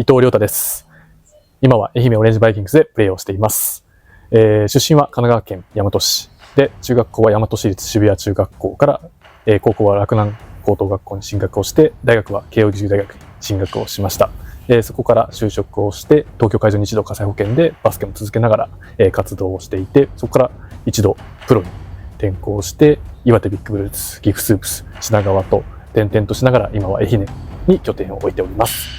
伊藤亮太です。今は愛媛オレンジバイキングスでプレーをしています。出身は神奈川県大和市で、中学校は大和市立渋谷中学校から、高校は洛南高等学校に進学をして、大学は慶應義塾大学に進学をしました。そこから就職をして、東京海上日動火災保険でバスケも続けながら、活動をしていて、そこから一度プロに転向して、岩手ビッグブルース、岐阜スープス、品川と転々としながら、今は愛媛に拠点を置いております。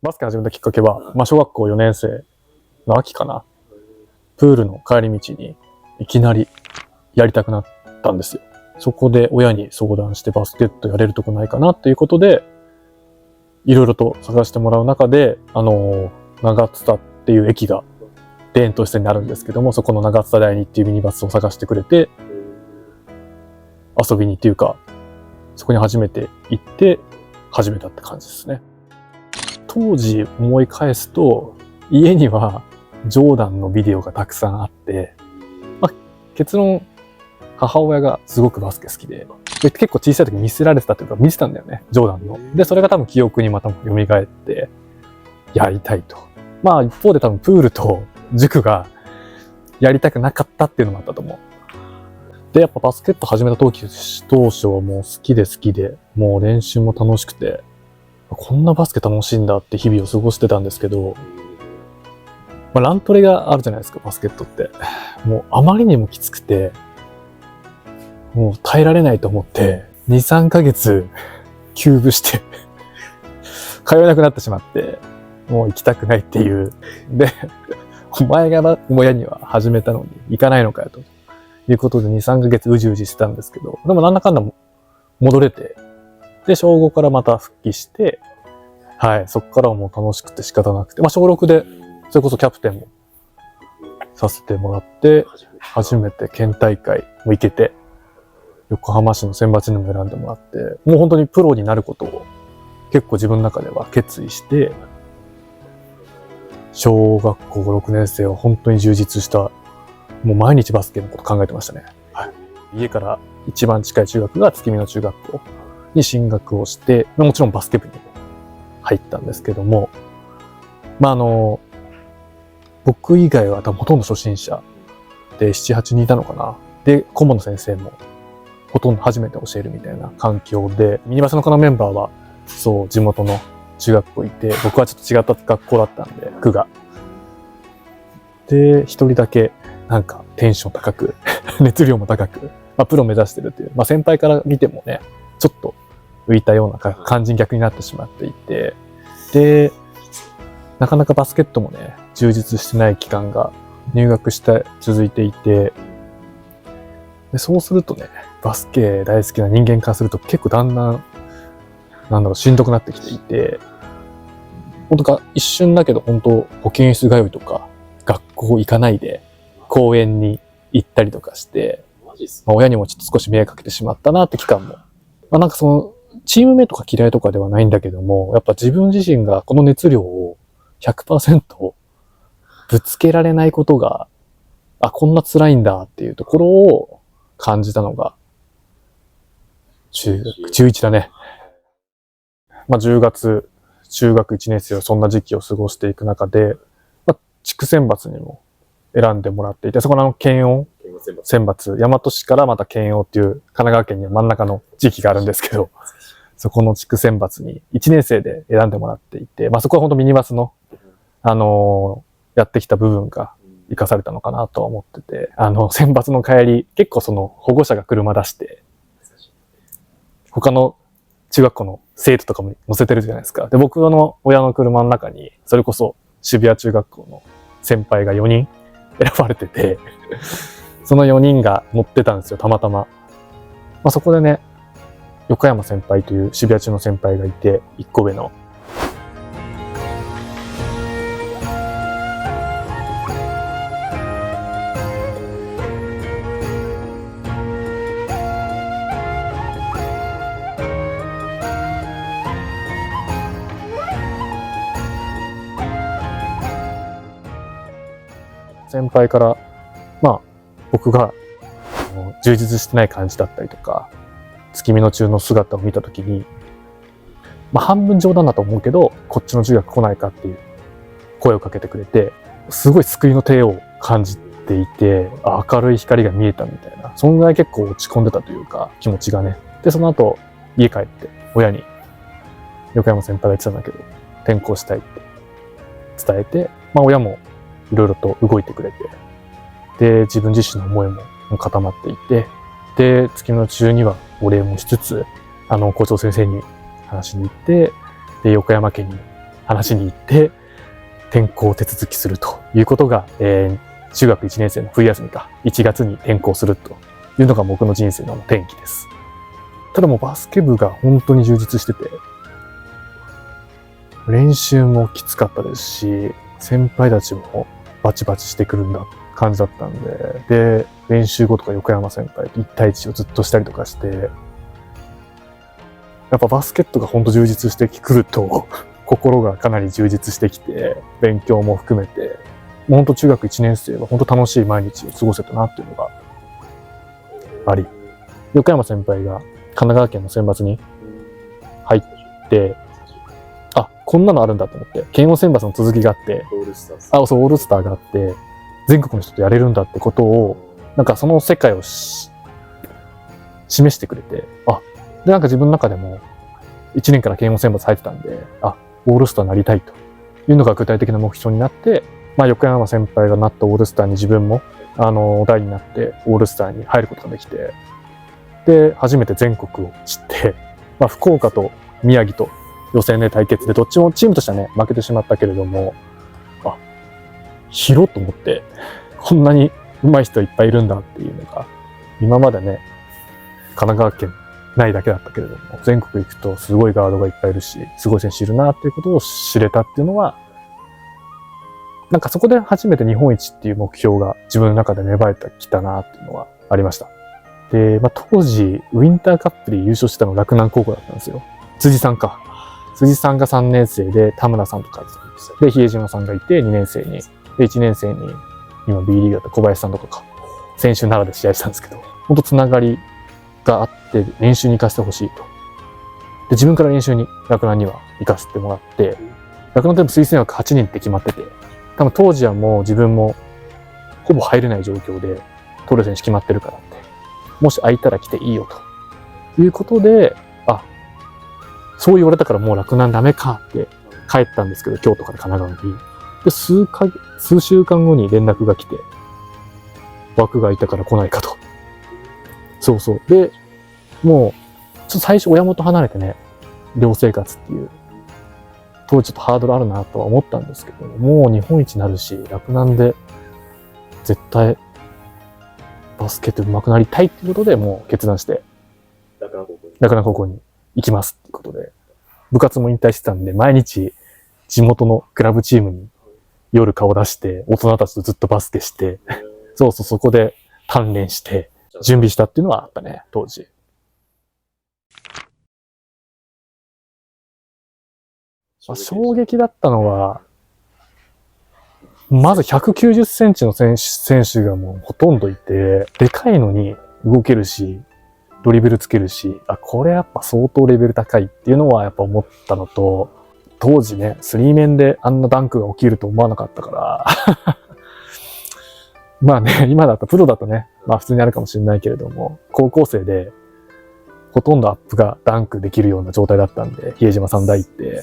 バスケ始めたきっかけは、小学校4年生の秋かな。プールの帰り道にいきなりやりたくなったんですよ。そこで親に相談してバスケットやれるとこないかなっていうことで、いろいろと探してもらう中で、長津田っていう駅が田園都市線にあるんですけども、そこの長津田第二っていうミニバスを探してくれて、遊びにっていうか、そこに初めて行って始めたって感じですね。当時思い返すと、家にはジョーダンのビデオがたくさんあって、結論、母親がすごくバスケ好きで、結構小さい時見せられてたというか見てたんだよね、ジョーダンの。で、それが多分記憶にまた蘇って、やりたいと。一方で多分プールと塾がやりたくなかったっていうのもあったと思う。で、やっぱバスケット始めた当初はもう好きで、もう練習も楽しくて、こんなバスケ楽しいんだって日々を過ごしてたんですけど、ラントレがあるじゃないですか、バスケットって。もうあまりにもきつくて、もう耐えられないと思って、2、3ヶ月休部して通えなくなってしまって、もう行きたくないっていう。で、お前が親には始めたのに行かないのかよということで2、3ヶ月うじうじしてたんですけど、でもなんだかんだ戻れて、で、小5からまた復帰して、そこからはもう楽しくて仕方なくて、小6でそれこそキャプテンもさせてもらって、初めて県大会も行けて、横浜市の選抜にも選んでもらって、もう本当にプロになることを結構自分の中では決意して、小学校5、6年生は本当に充実した、もう毎日バスケのこと考えてましたね。家から一番近い中学が月見の中学校に進学をして、もちろんバスケ部にも入ったんですけども、僕以外は多分ほとんど初心者で7、8人いたのかな。で、顧問の先生もほとんど初めて教えるみたいな環境で、ミニバスの他のメンバーは、地元の中学校いて、僕はちょっと違った学校だったんで、区が。で、一人だけ、テンション高く、熱量も高く、プロ目指してるという、先輩から見てもね、ちょっと浮いたような感じに逆になってしまっていて、で、なかなかバスケットもね、充実してない期間が入学して続いていて、でそうするとね、バスケ大好きな人間からすると結構だんだん、しんどくなってきていて、本当か一瞬だけど本当保健室通いとか、学校行かないで公園に行ったりとかして、親にもちょっと少し迷惑かけてしまったなって期間も。チームメイトが嫌いとかではないんだけども、やっぱ自分自身がこの熱量を 100% ぶつけられないことが、こんな辛いんだっていうところを感じたのが、中1だね。10月、中学1年生はそんな時期を過ごしていく中で、地区選抜にも選んでもらっていて、そこの県央選抜、大和市からまた県央っていう神奈川県には真ん中の地域があるんですけど、そこの地区選抜に1年生で選んでもらっていて、そこは本当ミニバスの、やってきた部分が生かされたのかなとは思ってて、選抜の帰り、結構保護者が車出して、他の中学校の生徒とかも乗せてるじゃないですか。で、僕の親の車の中に、それこそ渋谷中学校の先輩が4人選ばれてて、その4人が乗ってたんですよ、たまたま。そこでね、横山先輩という渋谷中の先輩がいて、1個上の。先輩から、まあ、僕が充実してない感じだったりとか、月見の中の姿を見たときに、まあ半分冗談だと思うけど、こっちの中学来ないかっていう声をかけてくれて、すごい救いの手を感じていて、明るい光が見えたみたいな、そんぐらい結構落ち込んでたというか、気持ちがね。で、その後、家帰って、親に、横山先輩が言ってたんだけど、転校したいって伝えて、まあ親もいろいろと動いてくれて、で、自分自身の思いも固まっていて、で、月の中にはお礼もしつつ、校長先生に話しに行って、で、横山家に話しに行って、転校手続きするということが、中学1年生の冬休みか、1月に転校するというのが僕の人生の転機です。ただもうバスケ部が本当に充実してて、練習もきつかったですし、先輩たちもバチバチしてくるんだ感じだったんで、で、練習後とか横山先輩と1対1をずっとしたりとかして、やっぱバスケットが本当充実してくると、心がかなり充実してきて、勉強も含めて、もう本当中学1年生は本当楽しい毎日を過ごせたなっていうのがあり、横山先輩が神奈川県の選抜に入って、あ、こんなのあるんだと思って、県央選抜の続きがあって、オールスターがあって、全国の人とやれるんだってことを、なんかその世界を示してくれて、で、なんか自分の中でも、1年から県央選抜入ってたんで、オールスターになりたいというのが具体的な目標になって、まあ、横山先輩がなったオールスターに自分も、代になってオールスターに入ることができて、で、初めて全国を知って、まあ、福岡と宮城と予選で対決で、どっちもチームとしてはね、負けてしまったけれども、広っと思って、こんなに上手い人いっぱいいるんだっていうのが、今までね、神奈川県ないだけだったけれども、全国行くとすごいガードがいっぱいいるし、すごい選手いるなっていうことを知れたっていうのは、なんかそこで初めて日本一っていう目標が自分の中で芽生えてきたなっていうのはありました。で、まあ、当時、ウィンターカップで優勝してたのが洛南高校だったんですよ。辻さんか。辻さんが3年生で、田村さんとかで、比江島さんがいて2年生に、で、1年生に、今 B リーグだった小林さんとかか、先週奈良で試合したんですけど、ほんとつながりがあって練習に行かせてほしいと。で、自分から練習に洛南には行かせてもらって、洛南でも推薦枠8人って決まってて、多分当時はもう自分もほぼ入れない状況で、取る選手決まってるからって。もし空いたら来ていいよと。いうことで、そう言われたからもう洛南ダメかって帰ったんですけど、京都から神奈川に。で、数週間後に連絡が来て、枠が空いたから来ないかと。そうそう。で、もう、ちょっと最初親元離れてね、寮生活っていう、当時ちょっとハードルあるなとは思ったんですけど、もう日本一になるし、洛南で絶対バスケット上手くなりたいっていうことで、もう決断して、洛南高校に行きますっていうことで、部活も引退してたんで、毎日地元のクラブチームに夜顔出して、大人たちとずっとバスケして、そうそう、そこで鍛錬して、準備したっていうのはあったね、当時。衝撃だったのは、まず190センチの選手がもうほとんどいて、でかいのに動けるし、ドリブルつけるし、これやっぱ相当レベル高いっていうのはやっぱ思ったのと、当時ね、スリーメンであんなダンクが起きると思わなかったから、まあね、今だとプロだとね、まあ普通にあるかもしれないけれども、高校生でほとんどアップがダンクできるような状態だったんで、比江島さん大って、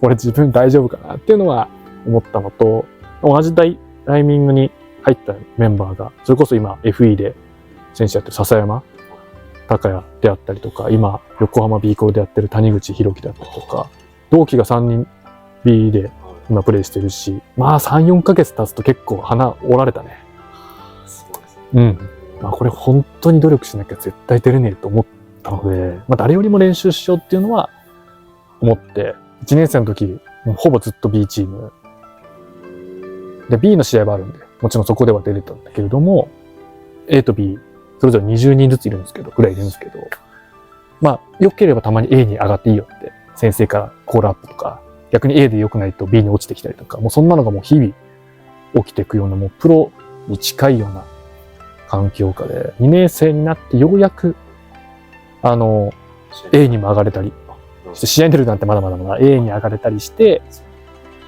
これ自分大丈夫かなっていうのは思ったのと、同じタイミングに入ったメンバーが、それこそ今 FE で選手やってる笹山高也であったりとか、今横浜 B コーでやってる谷口博樹であったりとか、同期が3人 B で今プレイしてるし、まあ3、4ヶ月経つと結構花折られたね。うん。まあこれ本当に努力しなきゃ絶対出れねえと思ったので、まあ誰よりも練習しようっていうのは思って、1年生の時、もうほぼずっと B チーム。で、B の試合はあるんで、もちろんそこでは出れたんだけれども、A と B、それぞれ20人ずついるんですけど、ぐらいいるんですけど、まあ、良ければたまに A に上がっていいよって、先生からコールアップとか、逆に A で良くないと B に落ちてきたりとか、もうそんなのがもう日々起きていくような、もうプロに近いような環境下で、2年生になってようやく、A にも上がれたり、試合に出るなんてまだまだ A に上がれたりして、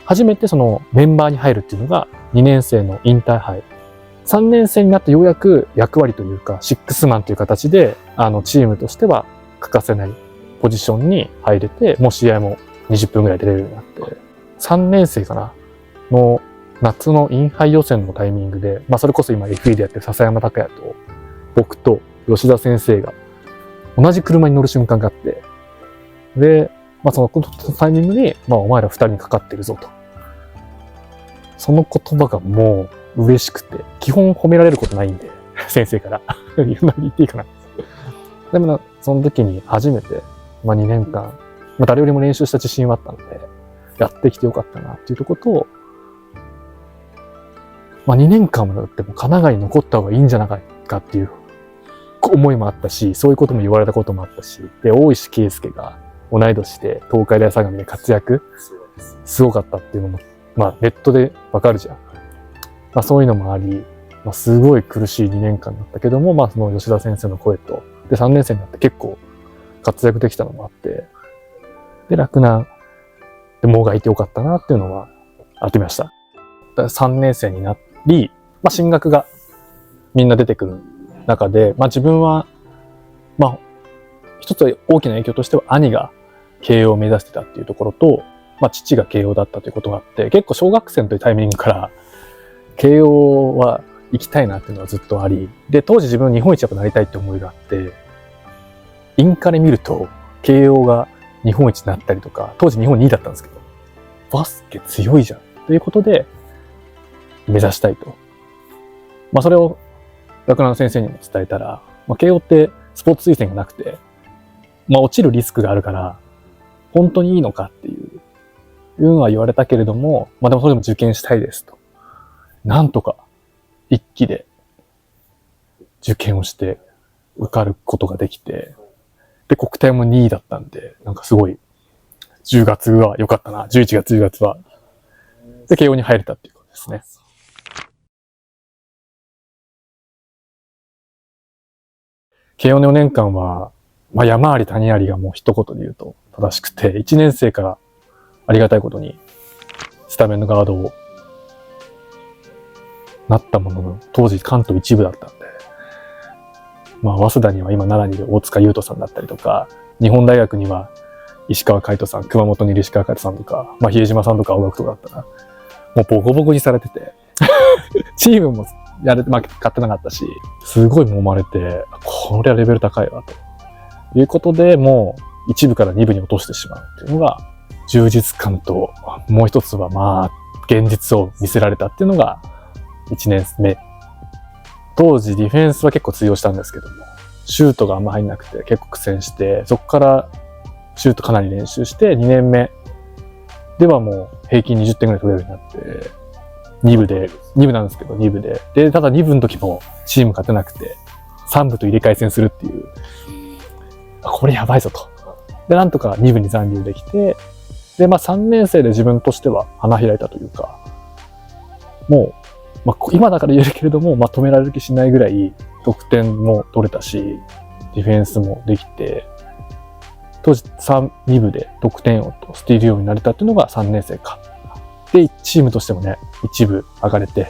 初めてそのメンバーに入るっていうのが2年生のインターハイ。3年生になってようやく役割というか、シックスマンという形で、チームとしては欠かせないポジションに入れて、もう試合も20分ぐらい出れるようになって、3年生かなの夏のインハイ予選のタイミングで、それこそ今 FE でやってる笹山拓也と、僕と吉田先生が同じ車に乗る瞬間があって、で、そのタイミングに、お前ら2人にかかってるぞと。その言葉がもう嬉しくて、基本褒められることないんで、先生から。言っていいかな。でもその時に初めて、2年間、誰よりも練習した自信はあったので、やってきてよかったなっていうところと、2年間もだっても神奈川に残った方がいいんじゃないかっていう思いもあったし、そういうことも言われたこともあったし、で、大石圭介が同い年で東海大相模で活躍、すごかったっていうのも、ネットでわかるじゃん。そういうのもあり、すごい苦しい2年間だったけども、その吉田先生の声と、で、3年生になって結構活躍できたのもあって、で、洛南でもがいてよかったなっていうのはありました。3年生になり、進学がみんな出てくる中で、自分は、一つ大きな影響としては兄が慶応を目指してたっていうところと、父が慶応だったということがあって、結構小学生というタイミングから慶応は行きたいなっていうのはずっとあり、で、当時自分は日本一やっぱなりたいって思いがあって、インカレ見ると慶応が日本一になったりとか、当時日本2位だったんですけど、バスケ強いじゃんということで目指したいと。それを洛南の先生にも伝えたら、慶応ってスポーツ推薦がなくて、落ちるリスクがあるから、本当にいいのかっていうのは言われたけれども、でもそれでも受験したいですと。なんとか一期で受験をして受かることができて、で、国体も2位だったんで、すごい、10月は良かったな。11月、10月は。で、慶応に入れたっていうことですね。慶応の4年間は、山あり谷ありがもう一言で言うと正しくて、1年生からありがたいことにスタメンのガードをなったものの、当時関東一部だったんで、早稲田には今奈良にいる大塚優斗さんだったりとか、日本大学には石川海人さん、熊本にいる石川海人さんとか、比江島さんとか青学とかだったら、もうボコボコにされてて、チームも勝ってなかったし、すごい揉まれて、これはレベル高いわ、ということで、もう一部から二部に落としてしまうっていうのが、充実感と、もう一つは現実を見せられたっていうのが、1年目。当時ディフェンスは結構通用したんですけども、シュートがあんま入んなくて結構苦戦して、そこからシュートかなり練習して、2年目ではもう平均20点ぐらい取れるようになって、2部なんですけど、2部で。で、ただ2部の時もチーム勝てなくて、3部と入れ替え戦するっていう、これやばいぞと。で、なんとか2部に残留できて、で、3年生で自分としては花開いたというか、もう、今だから言えるけれども、止められる気しないぐらい得点も取れたし、ディフェンスもできて、当時2部で得点王とスティール王になれたっていうのが3年生か。で、チームとしてもね、一部上がれて、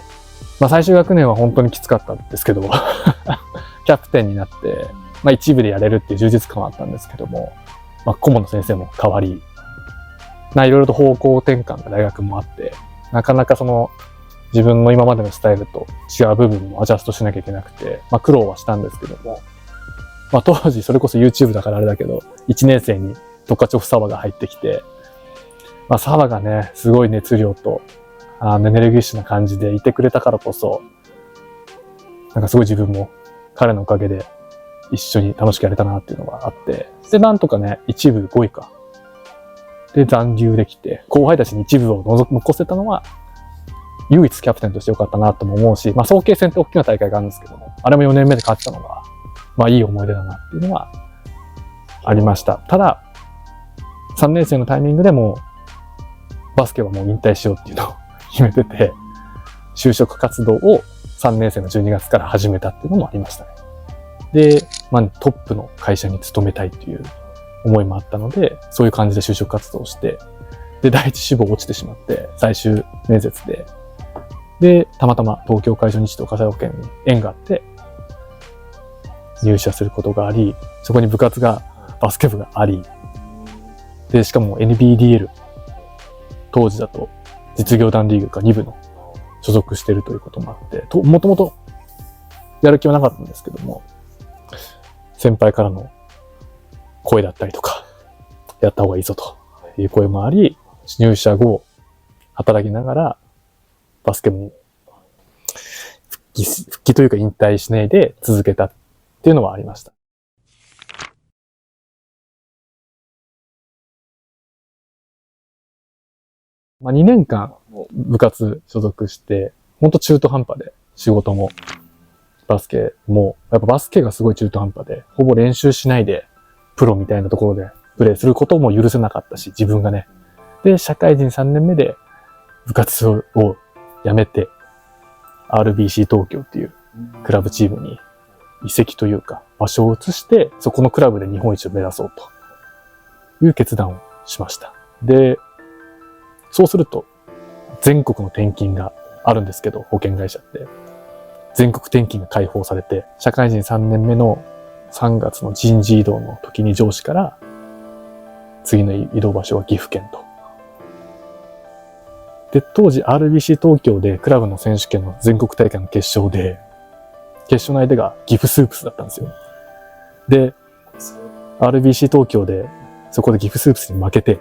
最終学年は本当にきつかったんですけど、キャプテンになって、一部でやれるっていう充実感はあったんですけども、顧問の先生も変わり、いろいろと方向転換が大学もあって、なかなか自分の今までのスタイルと違う部分もアジャストしなきゃいけなくて、苦労はしたんですけども、当時それこそ YouTube だからあれだけど、1年生にトカチョフ澤が入ってきて、澤がね、すごい熱量と、エネルギッシュな感じでいてくれたからこそ、すごい自分も彼のおかげで一緒に楽しくやれたなっていうのがあって、で、なんとかね、一部5位か。で、残留できて、後輩たちに一部を残せたのは、唯一キャプテンとしてよかったなとも思うし、早慶戦って大きな大会があるんですけども、あれも4年目で勝ったのが、いい思い出だなっていうのはありました。ただ、3年生のタイミングでもバスケはもう引退しようっていうのを決めてて、就職活動を3年生の12月から始めたっていうのもありましたね。で、まあトップの会社に勤めたいっていう思いもあったので、そういう感じで就職活動をして、で、第一志望落ちてしまって、最終面接で、たまたま東京海上日動火災保険に縁があって、入社することがあり、そこに部活が、バスケ部があり、で、しかも NBDL、当時だと実業団リーグか2部の所属しているということもあって、もともとやる気はなかったんですけども、先輩からの声だったりとか、やった方がいいぞという声もあり、入社後、働きながらバスケ部に復帰というか引退しないで続けたっていうのはありました。まあ、2年間部活所属して、ほんと中途半端で仕事もバスケも、やっぱバスケがすごい中途半端で、ほぼ練習しないでプロみたいなところでプレーすることも許せなかったし、自分がね。で、社会人3年目で部活を辞めて、RBC 東京っていうクラブチームに移籍というか場所を移して、そこのクラブで日本一を目指そうという決断をしました。で、そうすると全国の転勤があるんですけど、保険会社って。全国転勤が解放されて、社会人3年目の3月の人事異動の時に上司から、次の移動場所は岐阜県と。で、当時 RBC 東京でクラブの選手権の全国大会の決勝で、決勝の相手が岐阜スープスだったんですよ。で、RBC 東京でそこで岐阜スープスに負けて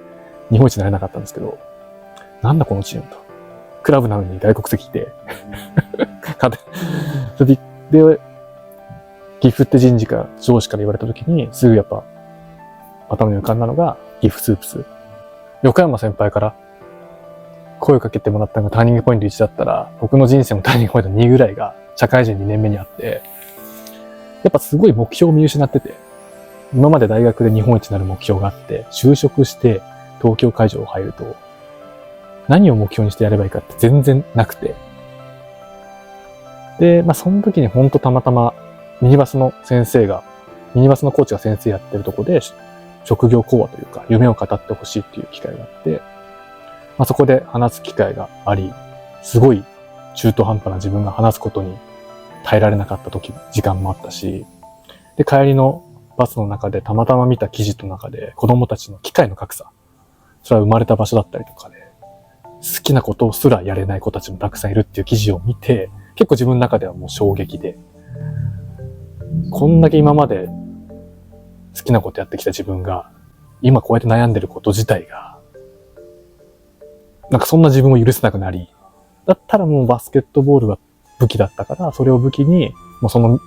日本一になれなかったんですけど、なんだこのチームと。クラブなのに外国籍でで、岐阜って人事か上司から言われた時に、すぐやっぱ頭に浮かんだのが岐阜スープス。横山先輩から声をかけてもらったのがターニングポイント1だったら、僕の人生のターニングポイント2ぐらいが社会人2年目にあって、やっぱすごい目標を見失ってて、今まで大学で日本一になる目標があって、就職して東京会場を入ると、何を目標にしてやればいいかって全然なくて。で、まあその時にほんとたまたまミニバスのコーチが先生やってるとこで、職業講話というか夢を語ってほしいっていう機会があって、まあそこで話す機会があり、すごい中途半端な自分が話すことに耐えられなかった時間もあったし、で、帰りのバスの中でたまたま見た記事の中で子供たちの機会の格差、それは生まれた場所だったりとかで、好きなことすらやれない子たちもたくさんいるっていう記事を見て、結構自分の中ではもう衝撃で、こんだけ今まで好きなことやってきた自分が、今こうやって悩んでること自体が、なんかそんな自分を許せなくなり、だったらもうバスケットボールが武器だったから、それを武器に、もうその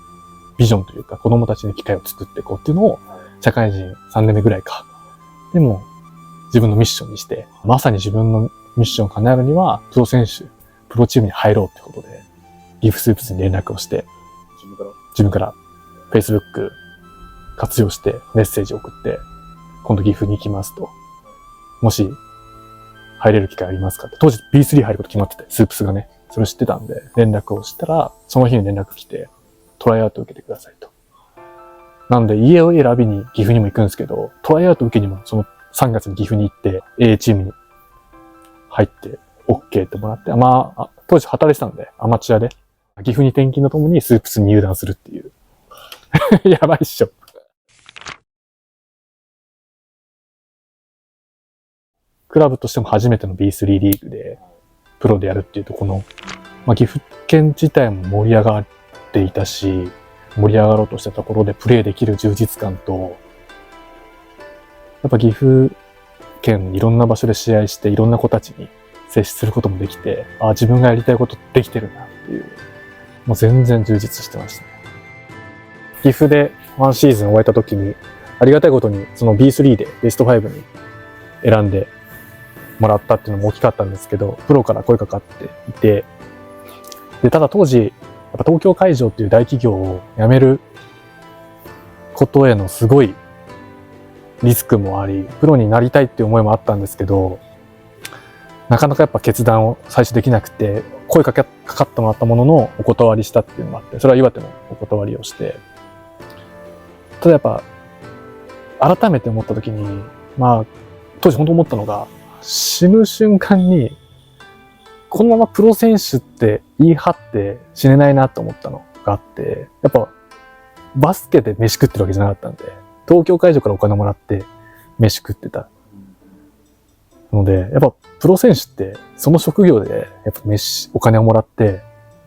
ビジョンというか子供たちに機会を作っていこうっていうのを、社会人3年目ぐらいか。でも、自分のミッションにして、まさに自分のミッションを叶えるには、プロ選手、プロチームに入ろうってことで、岐阜スープスに連絡をして、自分から Facebook 活用してメッセージを送って、今度岐阜に行きますと。もし、入れる機会ありますかって。当時 B3 入ること決まってて、スープスがね、それ知ってたんで、連絡をしたら、その日に連絡来て、トライアウト受けてくださいと。なんで、家を選びに岐阜にも行くんですけど、トライアウト受けにもその3月に岐阜に行って、A チームに入って、OK ってもらって、当時働いてたんで、アマチュアで、岐阜に転勤とともにスープスに入団するっていう。やばいっしょ。クラブとしても初めての B3 リーグで、プロでやるっていうとこの、岐阜県自体も盛り上がっていたし、盛り上がろうとしたところでプレーできる充実感と、やっぱ岐阜県いろんな場所で試合していろんな子たちに接することもできて、自分がやりたいことできてるなっていう、もう全然充実してましたね。岐阜でワンシーズン終えた時に、ありがたいことにその B3 でベスト5に選んでもらったっていうのも大きかったんですけど、プロから声かかっていて、で、ただ当時、やっぱ東京海上っていう大企業を辞めることへのすごいリスクもあり、プロになりたいっていう思いもあったんですけど、なかなかやっぱ決断を最初できなくて、声かかってもらったもののお断りしたっていうのもあって、それは岩手のお断りをして、ただやっぱ、改めて思った時に、まあ、当時本当思ったのが、死ぬ瞬間に、このままプロ選手って言い張って死ねないなと思ったのがあって、やっぱ、バスケで飯食ってるわけじゃなかったんで、東京会場からお金もらって飯食ってた。ので、やっぱプロ選手ってその職業でやっぱお金をもらって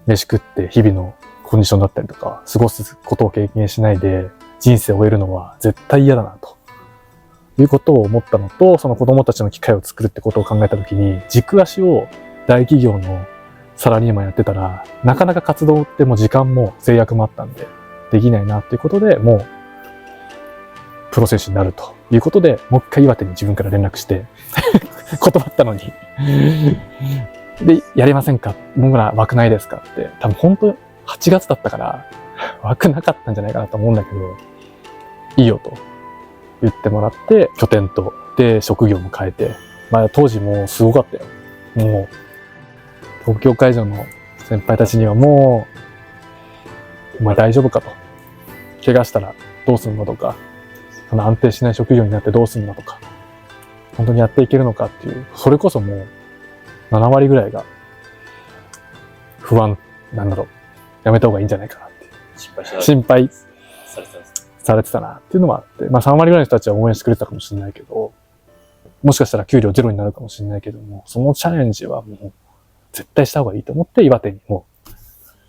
飯食って日々のコンディションだったりとか過ごすことを経験しないで人生を終えるのは絶対嫌だなということを思ったのと、その子供たちの機会を作るってことを考えたときに、軸足を大企業のサラリーマンやってたらなかなか活動っても時間も制約もあったんでできないなっていうことで、もうプロ選手になるということで、もう一回岩手に自分から連絡して断ったのにで、やりませんか、僕ら枠ないですかって、多分本当8月だったから枠なかったんじゃないかなと思うんだけど、いいよと言ってもらって、拠点とで職業も変えて、まあ当時もうすごかったよ。もう東京会場の先輩たちにはもうお前大丈夫かと、怪我したらどうするのとか、その安定しない職業になってどうするのとか、本当にやっていけるのかっていう、それこそもう7割ぐらいが不安、なんだろう、やめた方がいいんじゃないかなっていう。心配されてたなっていうのもあって、まあ3割ぐらいの人たちは応援してくれてたかもしれないけど、もしかしたら給料ゼロになるかもしれないけども、そのチャレンジはもう絶対した方がいいと思って岩手にもう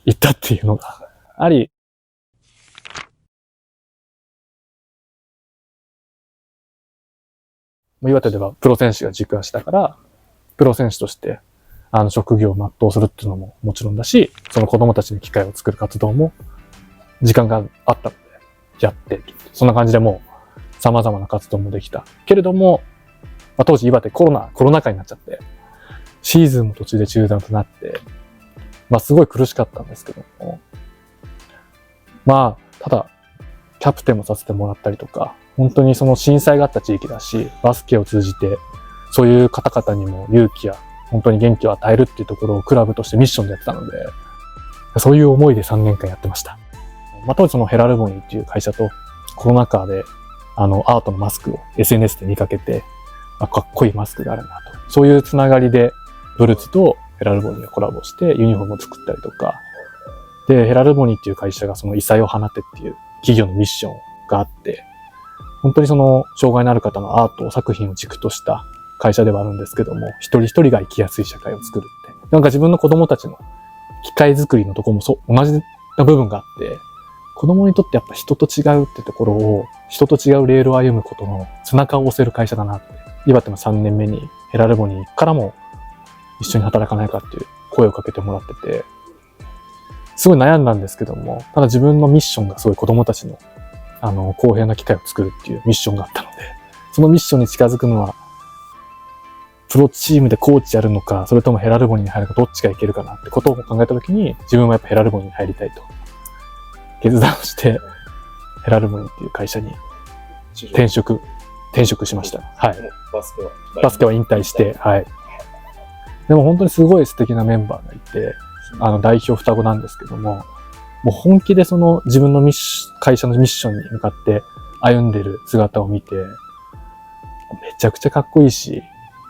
行ったっていうのがあり、岩手ではプロ選手が軸足だから、プロ選手として職業を全うするっていうのももちろんだし、その子供たちに機会を作る活動も時間があったのでやって、そんな感じでもう様々な活動もできた。けれども、まあ、当時岩手コロナ禍になっちゃって、シーズンも途中で中断となって、まあすごい苦しかったんですけども、まあただキャプテンもさせてもらったりとか、本当にその震災があった地域だし、バスケを通じてそういう方々にも勇気や本当に元気を与えるっていうところをクラブとしてミッションでやってたので、そういう思いで3年間やってました。まあ、当時そのヘラルボニーっていう会社とコロナ禍でアートのマスクを SNS で見かけて、かっこいいマスクがあるなと。そういうつながりでブルツとヘラルボニーがコラボしてユニフォームを作ったりとか、で、ヘラルボニーっていう会社がその異彩を放てっていう企業のミッションがあって、本当にその障害のある方のアート作品を軸とした会社ではあるんですけども、一人一人が生きやすい社会を作るって。なんか自分の子供たちの機械作りのところも同じな部分があって、子供にとってやっぱ人と違うってところを、人と違うレールを歩むことの背中を押せる会社だなって。岩手の3年目にヘラルボニーからも一緒に働かないかっていう声をかけてもらってて、すごい悩んだんですけども、ただ自分のミッションがすごい子供たちの公平な機会を作るっていうミッションがあったので、そのミッションに近づくのは、プロチームでコーチやるのか、それともヘラルボニーに入るか、どっちがいけるかなってことを考えたときに、自分はやっぱヘラルボニーに入りたいと。決断をして、ヘラルボニーっていう会社に転職しました。はい。バスケは引退して、はい。でも本当にすごい素敵なメンバーがいて、代表双子なんですけども、もう本気でその自分の会社のミッションに向かって歩んでる姿を見て、めちゃくちゃかっこいいし、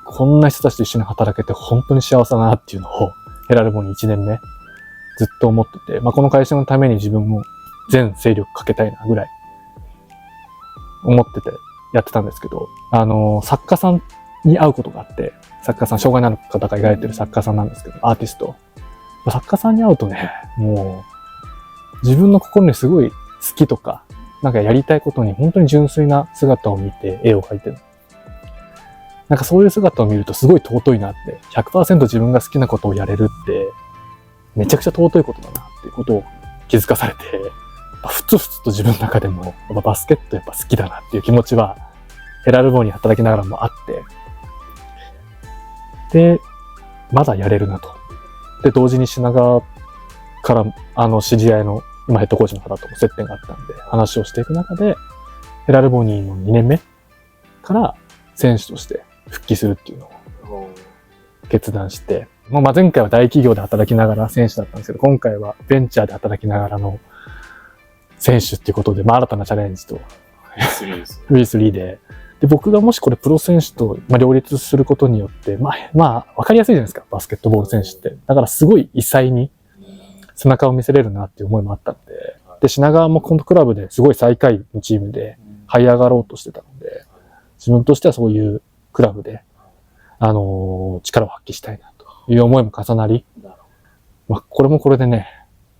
こんな人たちと一緒に働けて本当に幸せだなっていうのをヘラルボニー1年目ずっと思ってて、まあ、この会社のために自分も全精力かけたいなぐらい思っててやってたんですけど、作家さんに会うことがあって、作家さん、障害のある方が描いてる作家さんなんですけど、アーティスト。作家さんに会うとね、もう自分の心にすごい好きとか、なんかやりたいことに本当に純粋な姿を見て絵を描いてる。なんかそういう姿を見るとすごい尊いなって、100% 自分が好きなことをやれるって、めちゃくちゃ尊いことだなっていうことを気づかされて、ふつふつと自分の中でも、バスケットやっぱ好きだなっていう気持ちは、ヘラルボに働きながらもあって、で、まだやれるなと。で、同時に品川から知り合いの今ヘッドコーチの方とも接点があったんで、話をしていく中で、ヘラルボニーの2年目から選手として復帰するっていうのを決断して、まあ前回は大企業で働きながら選手だったんですけど、今回はベンチャーで働きながらの選手っていうことで、まあ新たなチャレンジと V3 で、僕がもしこれプロ選手と両立することによって、まあ分かりやすいじゃないですか、バスケットボール選手って。だからすごい異彩に背中を見せれるなっていう思いもあったので、で、品川もこのクラブですごい最下位のチームで這い上がろうとしてたので、自分としてはそういうクラブで、力を発揮したいなという思いも重なり、まあ、これもこれでね、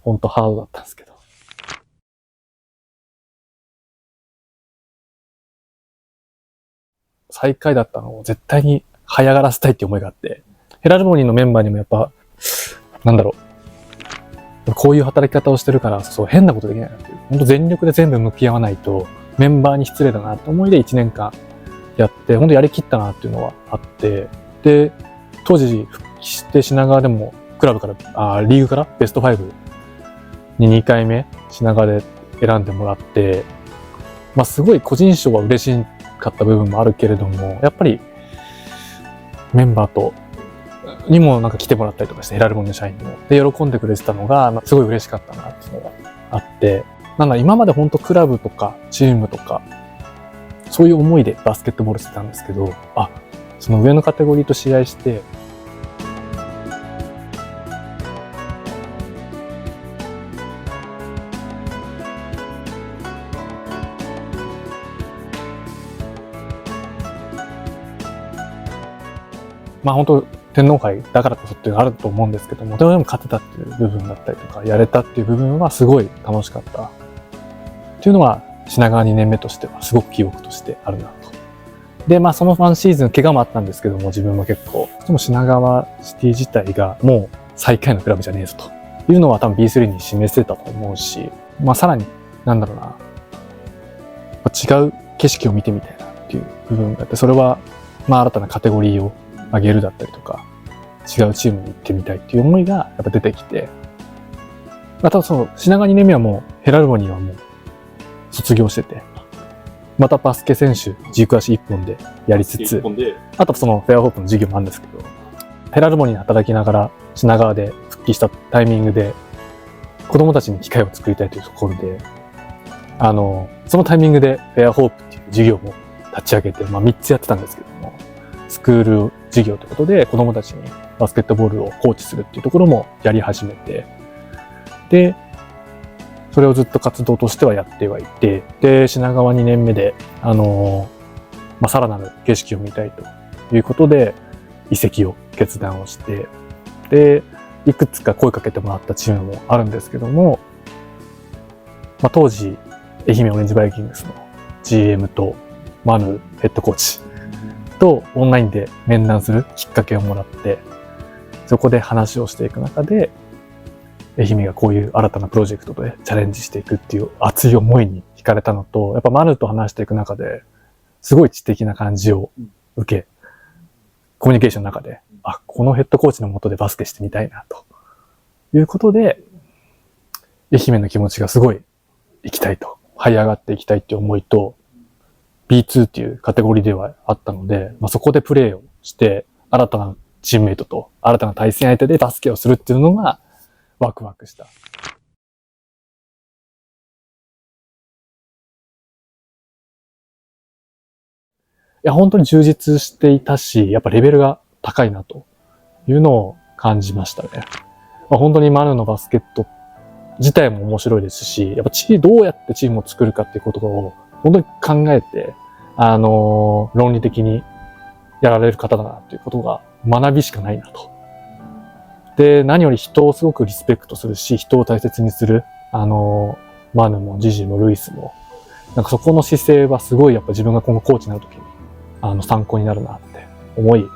ほんとハードだったんですけど。最下位だったのを絶対に這い上がらせたいっていう思いがあって、ヘラルモニーのメンバーにもやっぱ、こういう働き方をしてるから、そう変なことできないなっていう。本当全力で全部向き合わないと、メンバーに失礼だなって思いで1年間やって、本当やりきったなっていうのはあって、で、当時復帰して品川でもクラブから、リーグからベスト5に2回目品川で選んでもらって、まあすごい個人賞は嬉しかった部分もあるけれども、やっぱりメンバーとにもなんか来てもらったりとかして、ヘラルモニーの社員にも。で、喜んでくれてたのが、すごい嬉しかったなっていうのがあって、今まで本当クラブとかチームとか、そういう思いでバスケットボールしてたんですけど、その上のカテゴリーと試合して、まあ本当天皇杯だからこそっていうのがあると思うんですけども、でも勝てたっていう部分だったりとか、やれたっていう部分はすごい楽しかった。っていうのは品川2年目としてはすごく記憶としてあるなと。で、まあその1シーズン怪我もあったんですけども、自分も結構、でも品川シティ自体がもう最下位のクラブじゃねえぞというのは多分 B3 に示せたと思うし、まあさらに違う景色を見てみたいなっていう部分があって、それはまあ新たなカテゴリーを上げるだったりとか、違うチームに行ってみたいっていう思いがやっぱ出てきて、またその品川2年目はもうヘラルモニーはもう卒業してて、またバスケ選手軸足一本でやりつつ、あとそのフェアホープの授業もあるんですけど、ヘラルモニーで働きながら品川で復帰したタイミングで子供たちに機会を作りたいというところで、そのタイミングでフェアホープっていう授業も立ち上げて、まあ3つやってたんですけども、スクール授業ということで子供たちにバスケットボールをコーチするっていうところもやり始めて、で、それをずっと活動としてはやってはいて、で、品川2年目で、さらなる景色を見たいということで、移籍を決断をして、で、いくつか声かけてもらったチームもあるんですけども、当時、愛媛オレンジバイキングスの GM とマヌヘッドコーチとオンラインで面談するきっかけをもらって、そこで話をしていく中で、愛媛がこういう新たなプロジェクトでチャレンジしていくっていう熱い思いに惹かれたのと、やっぱマヌと話していく中で、すごい知的な感じを受け、コミュニケーションの中で、このヘッドコーチの下でバスケしてみたいな、ということで、愛媛の気持ちがすごい行きたいと、這い上がっていきたいっていう思いと、B2 っていうカテゴリーではあったので、そこでプレーをして、新たなチームメイトと新たな対戦相手でバスケをするっていうのがワクワクした。いや、本当に充実していたし、やっぱレベルが高いなというのを感じましたね。本当にマヌのバスケット自体も面白いですし、やっぱどうやってチームを作るかっていうことを本当に考えて、論理的にやられる方だなっていうことが学びしかないなと。で、何より人をすごくリスペクトするし、人を大切にする、マヌもジジもルイスも、なんかそこの姿勢はすごいやっぱ自分が今後コーチになるときに、参考になるなって思い、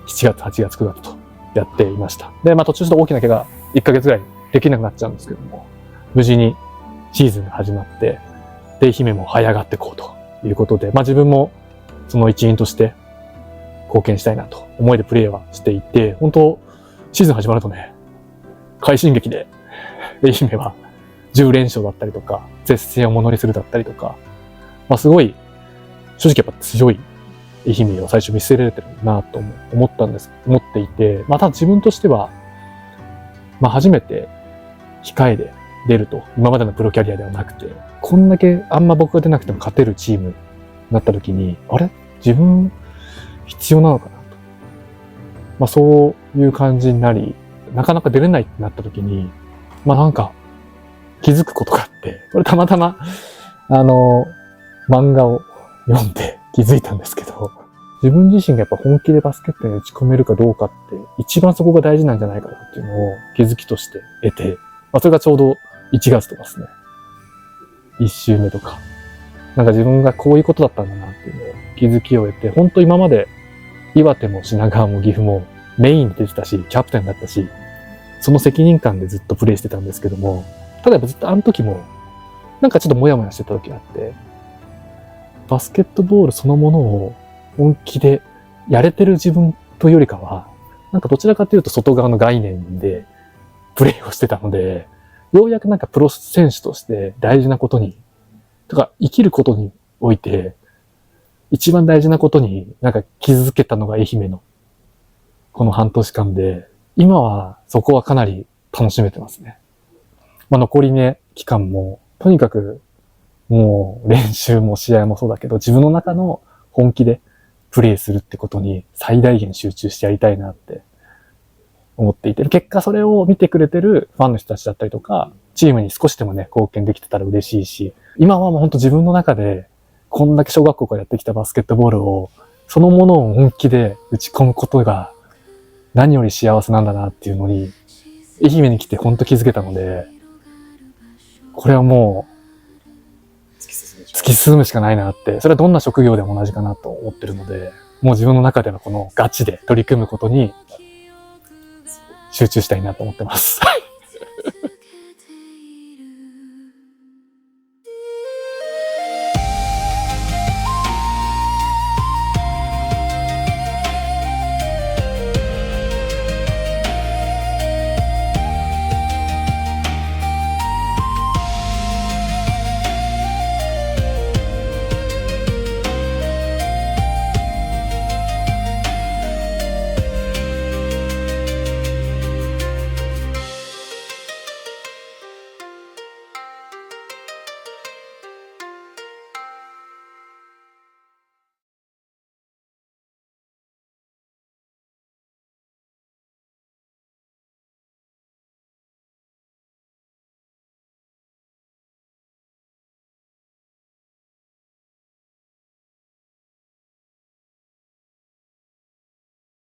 7月、8月、9月とやっていました。で、途中ちょっと大きな怪我、1ヶ月ぐらいできなくなっちゃうんですけども、無事にシーズンが始まって、で、愛媛も這い上がっていこうということで、自分もその一員として貢献したいなと思いでプレーはしていて、本当シーズン始まるとね、快進撃で、愛媛は10連勝だったりとか、絶戦をものにするだったりとか、すごい、正直やっぱ強い愛媛を最初見据えられてるなと思っていて、まあただ自分としては、まあ初めて控えで出ると、今までのプロキャリアではなくて、こんだけあんま僕が出なくても勝てるチームになった時に、あれ自分必要なのかなと。まあそういう感じになり、なかなか出れないってなった時に、まあなんか気づくことがあって、これたまたま、漫画を読んで気づいたんですけど、自分自身がやっぱ本気でバスケットに打ち込めるかどうかって、一番そこが大事なんじゃないかなっていうのを気づきとして得て、まあそれがちょうど1月とかですね。1週目とか。なんか自分がこういうことだったんだなっていうのを気づきを得て、本当今まで岩手も品川も岐阜もメインで出てたし、キャプテンだったし、その責任感でずっとプレイしてたんですけども、ただやっぱずっとあの時も、なんかちょっとモヤモヤしてた時があって、バスケットボールそのものを本気でやれてる自分というよりかは、なんかどちらかというと外側の概念でプレイをしてたので、ようやくなんかプロ選手として大事なことに、とか生きることにおいて、一番大事なことになんか気づけたのが愛媛のこの半年間で、今はそこはかなり楽しめてますね。まあ残りね、期間も、とにかくもう練習も試合もそうだけど、自分の中の本気でプレイするってことに最大限集中してやりたいなって思っていて、結果それを見てくれてるファンの人たちだったりとか、チームに少しでもね、貢献できてたら嬉しいし、今はもう本当自分の中で、こんだけ小学校からやってきたバスケットボールを、そのものを本気で打ち込むことが何より幸せなんだなっていうのに、愛媛に来て本当気づけたので、これはもう、突き進むしかないなって、それはどんな職業でも同じかなと思ってるので、もう自分の中でのこのガチで取り組むことに集中したいなと思ってます。